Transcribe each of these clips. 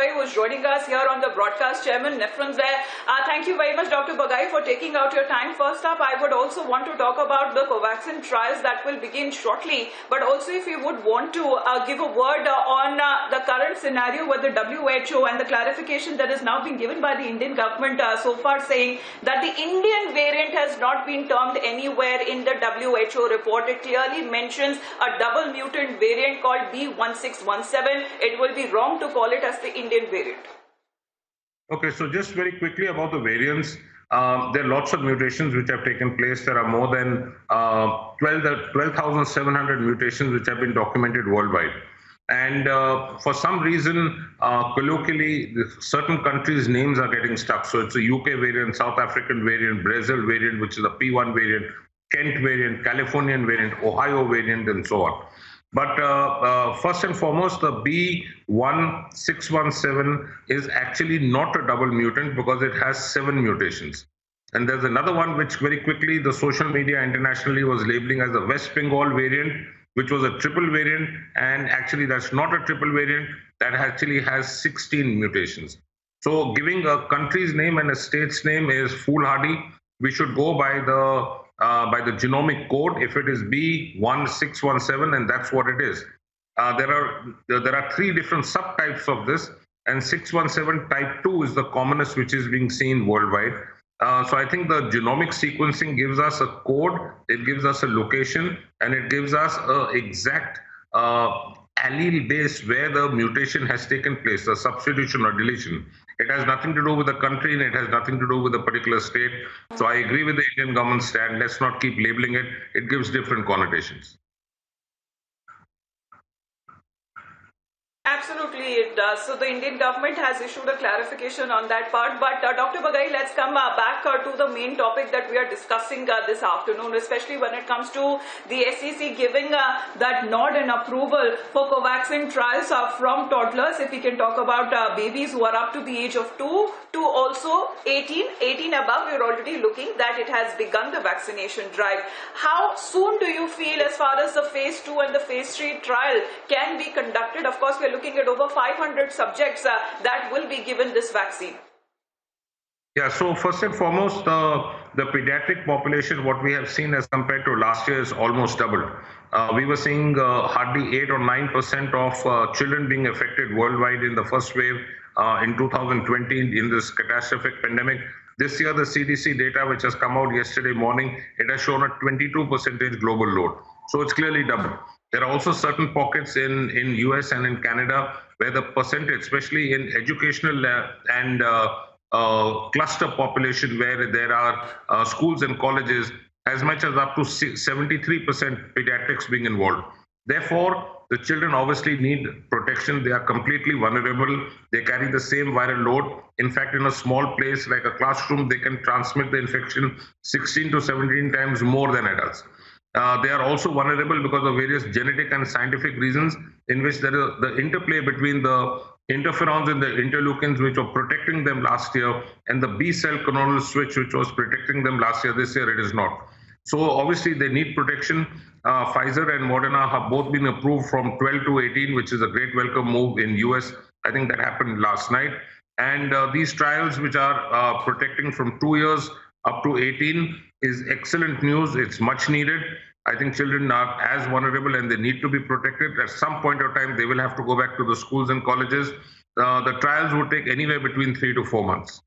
Bagai, who is joining us here on the broadcast. Chairman Nephrons there. Thank you very much, Dr. Bagai, for taking out your time. First up, I would also want to talk about the Covaxin trials that will begin shortly. But also, if you would want to give a word on the current scenario with the WHO and the clarification that is now being given by the Indian government so far, saying that the Indian variant has not been termed anywhere in the WHO report. It clearly mentions a double mutant variant called B1617. It will be wrong to call it as the Indian variant. Okay, so just very quickly about the variants. There are lots of mutations which have taken place. There are more than 12,700 mutations which have been documented worldwide. And for some reason, colloquially, certain countries' names are getting stuck. So it's a UK variant, South African variant, Brazil variant, which is a P1 variant, Kent variant, Californian variant, Ohio variant, and so on. But first and foremost, the B1617 is actually not a double mutant because it has 7 mutations. And there's another one which very quickly the social media internationally was labeling as the West Bengal variant, which was a triple variant. And actually, that's not a triple variant. That actually has 16 mutations. So giving a country's name and a state's name is foolhardy. We should go by the genomic code. If it is B1617, and that's what it is. There are 3 different subtypes of this, and 617 type 2 is the commonest which is being seen worldwide. So I think the genomic sequencing gives us a code, it gives us a location, and it gives us an exact allele base where the mutation has taken place, the substitution or deletion. It has nothing to do with the country, and it has nothing to do with a particular state. So I agree with the Indian government stand. Let's not keep labeling it. It gives different connotations. Absolutely, it does. So the Indian government has issued a clarification on that part. But Dr. Bagai, let's come back to the main topic that we are discussing this afternoon, especially when it comes to the SEC giving that nod and approval for Covaxin trials from toddlers. If we can talk about babies who are up to the age of 2 to also 18 above, we're already looking that it has begun the vaccination drive. How soon do you feel as far as the phase 2 and the phase 3 trial can be conducted? Of course, we're looking at over 500 subjects that will be given this vaccine. Yeah, so first and foremost, the pediatric population, what we have seen as compared to last year is almost doubled. We were seeing hardly 8 or 9% of children being affected worldwide in the first wave in 2020 in this catastrophic pandemic. This year, the CDC data, which has come out yesterday morning, it has shown a 22% global load. So it's clearly doubled. There are also certain pockets in US and in Canada where the percentage, especially in educational and cluster population where there are schools and colleges, as much as up to 73% pediatrics being involved. Therefore, the children obviously need protection. They are completely vulnerable. They carry the same viral load. In fact, in a small place like a classroom, they can transmit the infection 16 to 17 times more than adults. They are also vulnerable because of various genetic and scientific reasons in which there is the interplay between the interferons and the interleukins, which were protecting them last year, and the B-cell clonal switch, which was protecting them last year. This year, it is not. So obviously, they need protection. Pfizer and Moderna have both been approved from 12 to 18, which is a great welcome move in US. I think that happened last night. And these trials, which are protecting from 2 years up to 18, is excellent news. It's much needed. I think children are as vulnerable and they need to be protected. At some point of time, they will have to go back to the schools and colleges. The trials would take anywhere between 3 to 4 months.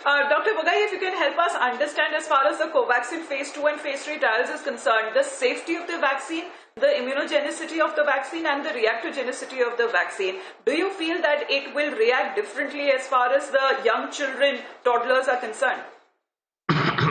Dr. Bagai, if you can help us understand as far as the Covaxin phase 2 and phase 3 trials is concerned, the safety of the vaccine, the immunogenicity of the vaccine and the reactogenicity of the vaccine. Do you feel that it will react differently as far as the young children, toddlers are concerned?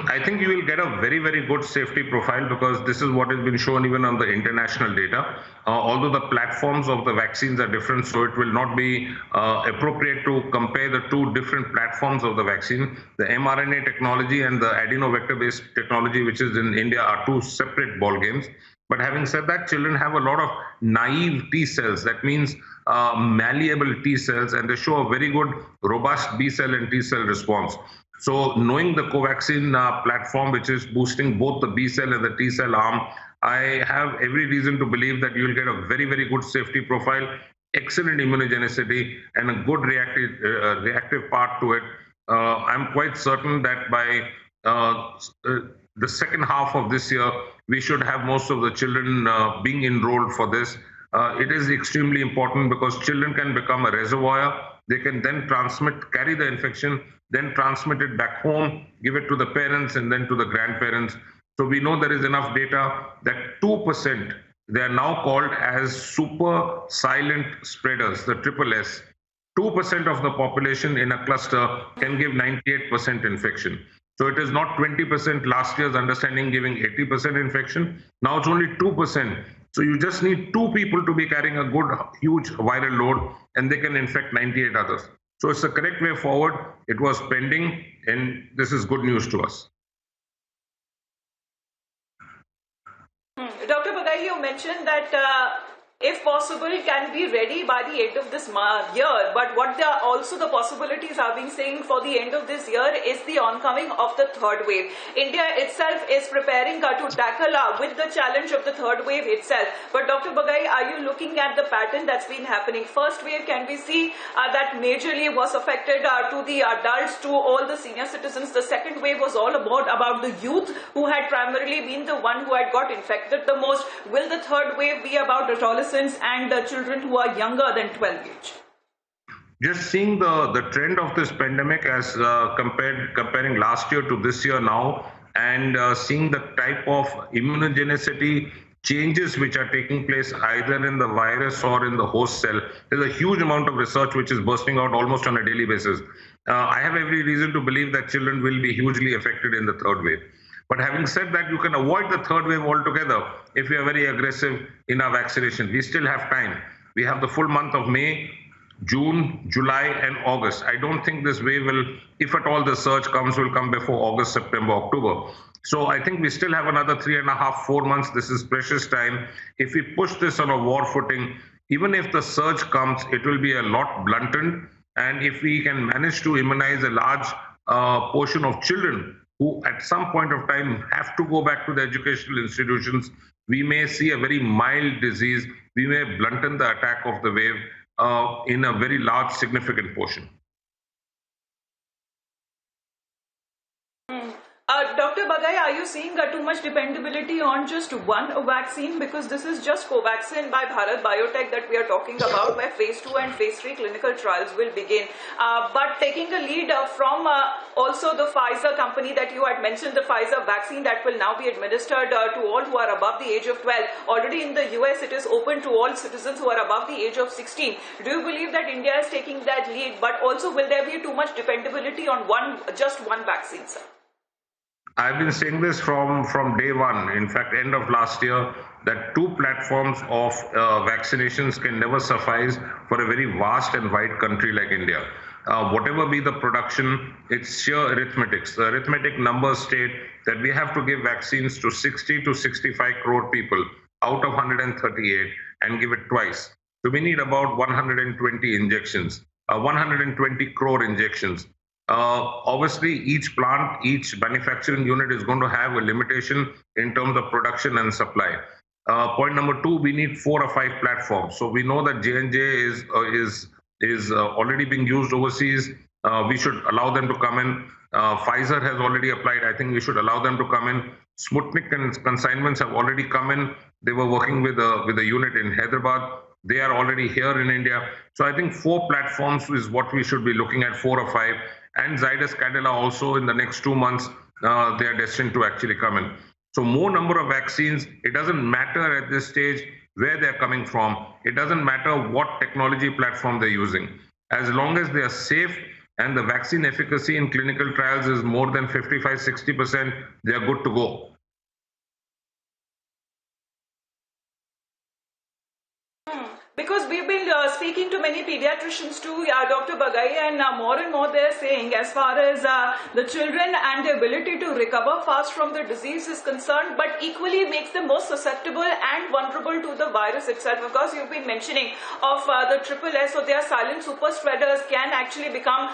I think you will get a very, very good safety profile because this is what has been shown even on the international data. Although the platforms of the vaccines are different, so it will not be appropriate to compare the 2 different platforms of the vaccine. The mRNA technology and the adenovector-based technology, which is in India, are 2 separate ball games. But having said that, children have a lot of naive T cells. That means malleable T cells, and they show a very good, robust B cell and T cell response. So knowing the Covaxin platform, which is boosting both the B cell and the T cell arm, I have every reason to believe that you'll get a very, very good safety profile, excellent immunogenicity, and a good reactive part to it. I'm quite certain that by the second half of this year, we should have most of the children being enrolled for this. It is extremely important because children can become a reservoir. They can then carry the infection, then transmit it back home, give it to the parents and then to the grandparents. So we know there is enough data that 2%, they are now called as super silent spreaders, the triple S. 2% of the population in a cluster can give 98% infection. So it is not 20% last year's understanding giving 80% infection. Now it's only 2%. So you just need two people to be carrying a good, huge viral load and they can infect 98 others. So it's the correct way forward. It was pending and this is good news to us. Dr. Bagai, you mentioned that if possible, can be ready by the end of this year. But what also the possibilities are being saying for the end of this year is the oncoming of the third wave. India itself is preparing to tackle with the challenge of the third wave itself. But Dr. Bagai, are you looking at the pattern that's been happening? First wave, can we see that majorly was affected to the adults, to all the senior citizens? The second wave was all about the youth who had primarily been the one who had got infected the most. Will the third wave be about adolescents and children who are younger than 12 age? Just seeing the trend of this pandemic as comparing last year to this year now, and seeing the type of immunogenicity changes which are taking place either in the virus or in the host cell. There's a huge amount of research which is bursting out almost on a daily basis. I have every reason to believe that children will be hugely affected in the third wave. But having said that, you can avoid the third wave altogether if you are very aggressive in our vaccination. We still have time. We have the full month of May, June, July, and August. I don't think this wave will, if at all the surge comes, will come before August, September, October. So I think we still have another 3.5, 4 months. This is precious time. If we push this on a war footing, even if the surge comes, it will be a lot blunted. And if we can manage to immunize a large portion of children who at some point of time have to go back to the educational institutions, we may see a very mild disease. We may blunten the attack of the wave in a very large, significant portion. Dr. Bagai, are you seeing too much dependability on just one vaccine? Because this is just Covaxin by Bharat Biotech that we are talking about, where phase 2 and phase 3 clinical trials will begin. But taking a lead from also the Pfizer company that you had mentioned, the Pfizer vaccine that will now be administered to all who are above the age of 12. Already in the US, it is open to all citizens who are above the age of 16. Do you believe that India is taking that lead? But also, will there be too much dependability on just one vaccine, sir? I've been saying this from day one, in fact, end of last year, that two platforms of vaccinations can never suffice for a very vast and wide country like India. Whatever be the production, it's sheer arithmetics. The arithmetic numbers state that we have to give vaccines to 60 to 65 crore people out of 138 and give it twice. So we need about 120 injections, 120 crore injections. Obviously, each plant, each manufacturing unit is going to have a limitation in terms of production and supply. Point number two, we need 4 or 5 platforms. So we know that J&J is already being used overseas. We should allow them to come in. Pfizer has already applied. I think we should allow them to come in. Sputnik and consignments have already come in. They were working with a unit in Hyderabad. They are already here in India. So I think 4 platforms is what we should be looking at, 4 or 5. And Zydus Cadila also in the next 2 months, they are destined to actually come in. So more number of vaccines. It doesn't matter at this stage where they're coming from. It doesn't matter what technology platform they're using. As long as they are safe and the vaccine efficacy in clinical trials is more than 55-60%, they are good to go. Because we've been speaking to many pediatricians too, Dr. Bagai, and more they're saying as far as the children and the ability to recover fast from the disease is concerned, but equally makes them more susceptible and vulnerable to the virus itself. Of course, you've been mentioning of the triple S, so they are silent super spreaders, can actually become,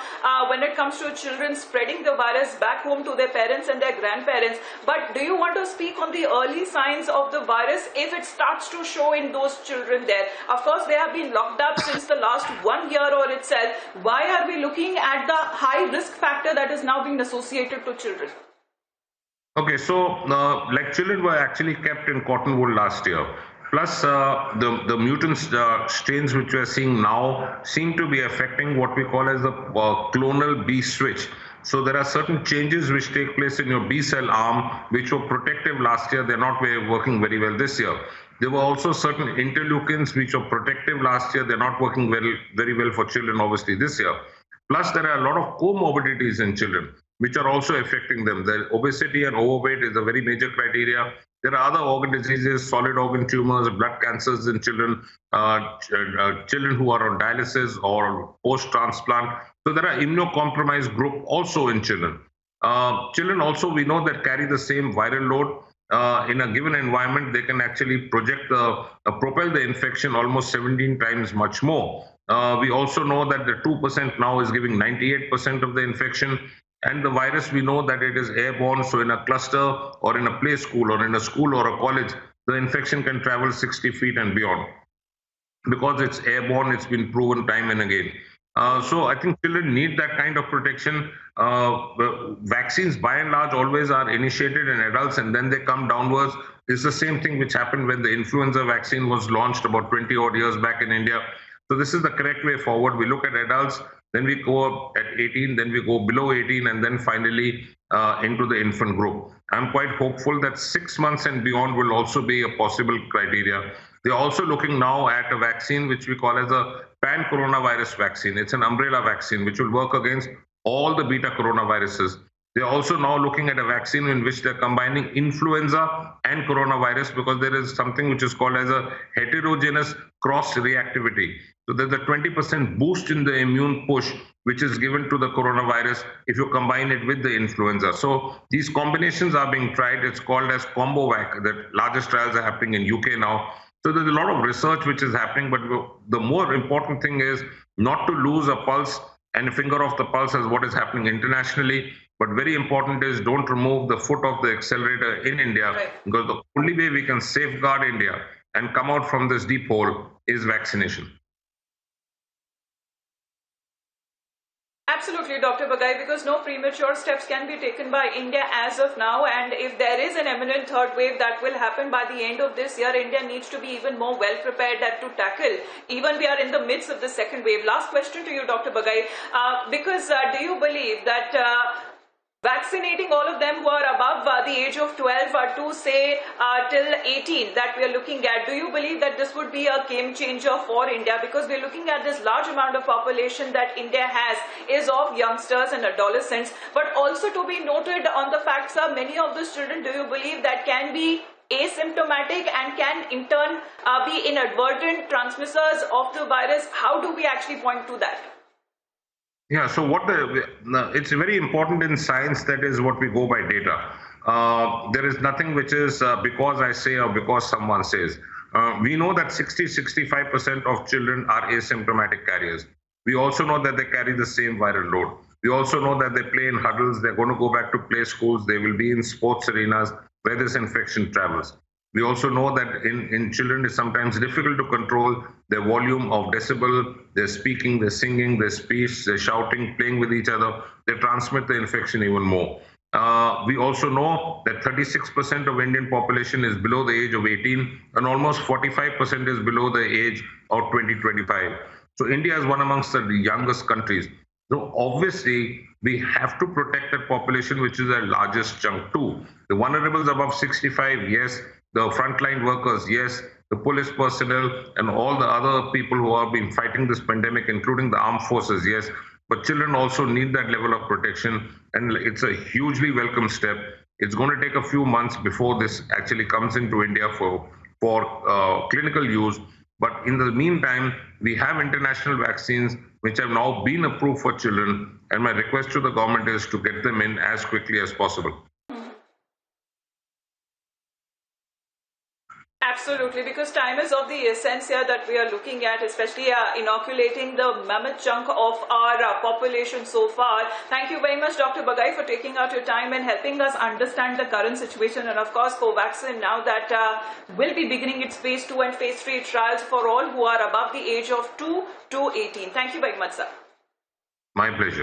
when it comes to children, spreading the virus back home to their parents and their grandparents. But do you want to speak on the early signs of the virus if it starts to show in those children there? Of course, they have been locked up since the last 1 year or itself. Why are we looking at the high risk factor that is now being associated to children? Okay, so like children were actually kept in cotton wool last year. Plus, the mutant strains which we are seeing now seem to be affecting what we call as the clonal B switch. So there are certain changes which take place in your B cell arm, which were protective last year. They're not working very well this year. There were also certain interleukins which were protective last year. They're not working very well for children, obviously, this year. Plus, there are a lot of comorbidities in children, which are also affecting them. The obesity and overweight is a very major criteria. There are other organ diseases, solid organ tumors, blood cancers in children, children who are on dialysis or post-transplant. So there are immunocompromised group also in children. Children also, we know, that carry the same viral load. In a given environment, they can actually propel the infection almost 17 times much more. We also know that the 2% now is giving 98% of the infection. And the virus, we know that it is airborne. So in a cluster or in a play school or in a school or a college, the infection can travel 60 feet and beyond. Because it's airborne, it's been proven time and again. So I think children need that kind of protection. Vaccines, by and large, always are initiated in adults and then they come downwards. It's the same thing which happened when the influenza vaccine was launched about 20 odd years back in India. So this is the correct way forward. We look at adults, then we go up at 18, then we go below 18, and then finally into the infant group. I'm quite hopeful that 6 months and beyond will also be a possible criteria. They're also looking now at a vaccine which we call as a pan-coronavirus vaccine. It's an umbrella vaccine which will work against all the beta coronaviruses. They're also now looking at a vaccine in which they're combining influenza and coronavirus because there is something which is called as a heterogeneous cross-reactivity. So there's a 20% boost in the immune push which is given to the coronavirus if you combine it with the influenza. So these combinations are being tried. It's called as ComboVac. The largest trials are happening in UK now. So there's a lot of research which is happening, but the more important thing is not to lose a pulse and a finger off the pulse as what is happening internationally. But very important is don't remove the foot off the accelerator in India, right? Because the only way we can safeguard India and come out from this deep hole is vaccination. Absolutely, Dr. Bagai, because no premature steps can be taken by India as of now. And if there is an imminent third wave that will happen by the end of this year, India needs to be even more well prepared to tackle. Even we are in the midst of the second wave. Last question to you, Dr. Bagai, because do you believe that vaccinating all of them who are above the age of 12 to say till 18 that we are looking at, do you believe that this would be a game changer for India? Because we're looking at this large amount of population that India has is of youngsters and adolescents, but also to be noted on the facts are many of those children, do you believe that can be asymptomatic and can in turn be inadvertent transmitters of the virus? How do we actually point to that? Yeah, so it's very important in science, that is what we go by data. There is nothing which is because I say or because someone says. We know that 60-65% of children are asymptomatic carriers. We also know that they carry the same viral load. We also know that they play in huddles, they're going to go back to play schools, they will be in sports arenas where this infection travels. We also know that in children it's sometimes difficult to control their volume of decibel, their speaking, their singing, their speech, their shouting, playing with each other. They transmit the infection even more. We also know that 36% of Indian population is below the age of 18 and almost 45% is below the age of 20-25. So India is one amongst the youngest countries. So obviously, we have to protect that population, which is the largest chunk too. The vulnerables above 65, yes. The frontline workers, yes. The police personnel and all the other people who have been fighting this pandemic, including the armed forces, yes. But children also need that level of protection, and it's a hugely welcome step. It's going to take a few months before this actually comes into India for clinical use. But in the meantime, we have international vaccines which have now been approved for children. And my request to the government is to get them in as quickly as possible. Absolutely, because time is of the essence here that we are looking at, especially inoculating the mammoth chunk of our population so far. Thank you very much, Dr. Bagai, for taking out your time and helping us understand the current situation. And of course, Covaxin, now that will be beginning its phase 2 and phase 3 trials for all who are above the age of 2 to 18. Thank you very much, sir. My pleasure.